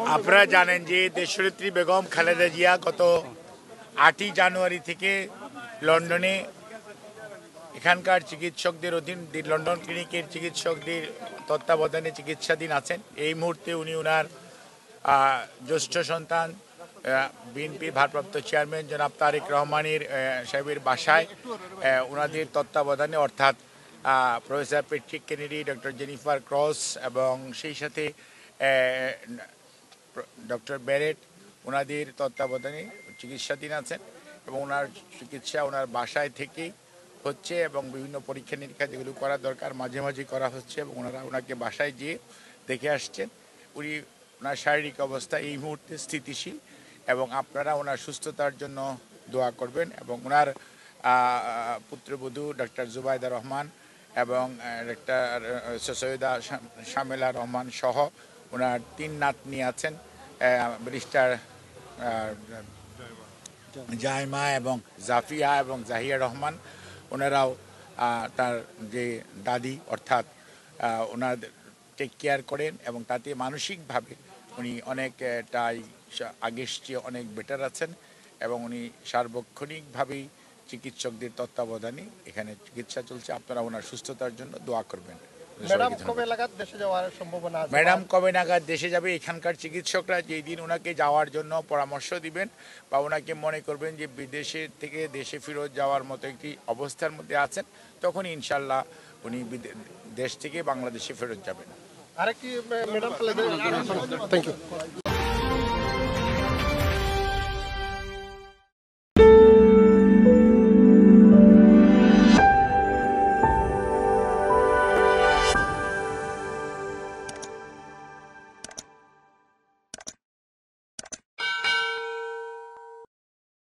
আপনারা জানেন যে দেশনেত্রী বেগম খালেদা জিয়া গত 8ই জানুয়ারি থেকে লন্ডনে এখানকার চিকিৎসকদের অধীন লন্ডন ক্লিনিকের চিকিৎসকদের তত্ত্বাবধানে চিকিৎসাধীন আছেন। এই মুহূর্তে উনি ওনার জ্যেষ্ঠ সন্তান বিএনপি ভারপ্রাপ্ত চেয়ারম্যান জনাব তারেক রহমানের সাহেবের বাসায় ওনাদের তত্ত্বাবধানে অর্থাৎ professor Patrick Kennedy, doctor Jennifer cross এবং সেই সাথে ডক্টর ব্যারেট ওনাদের তত্ত্বাবধানে চিকিৎসাধীন আছেন এবং ওনার চিকিৎসা ওনার বাসায় থেকেই হচ্ছে এবং বিভিন্ন পরীক্ষা নিরীক্ষা যেগুলো করা দরকার মাঝে মাঝে করা হচ্ছে এবং ওনারা ওনাকে বাসায় গিয়ে দেখে আসছেন। ওনার শারীরিক অবস্থা এই মুহূর্তে স্থিতিশীল এবং আপনারা ওনার সুস্থতার জন্য দোয়া করবেন এবং ওনার পুত্রবধূ ডক্টর জুবাইদা রহমান এবং ডক্টর সৈয়দা শামেলা রহমান সহ ওনার 3 নাতনি আছেন, ব্যারিস্টার জাইমা এবং জাফিয়া এবং জাহিয়া রহমান। ওনারাও তার যে দাদি অর্থাৎ ওনার টেক কেয়ার করেন এবং তাতে মানসিকভাবে উনি অনেকটাই আগের চেয়ে অনেক বেটার আছেন এবং উনি সার্বক্ষণিকভাবেই চিকিৎসকদের তত্ত্বাবধানে এখানে চিকিৎসা চলছে। আপনারা ওনার সুস্থতার জন্য দোয়া করবেন। ম্যাডাম কবে নাগাদ দেশে যাবে? এখানকার চিকিৎসকরা যেই দিন ওনাকে যাওয়ার জন্য পরামর্শ দিবেন বা ওনাকে মনে করবেন যে বিদেশে থেকে দেশে ফেরত যাওয়ার মতো একটি অবস্থার মধ্যে আছেন, তখন ইনশাল্লাহ উনি দেশ থেকে বাংলাদেশে ফেরত যাবেন। আরেকটি ম্যাডাম, থ্যাংক ইউ।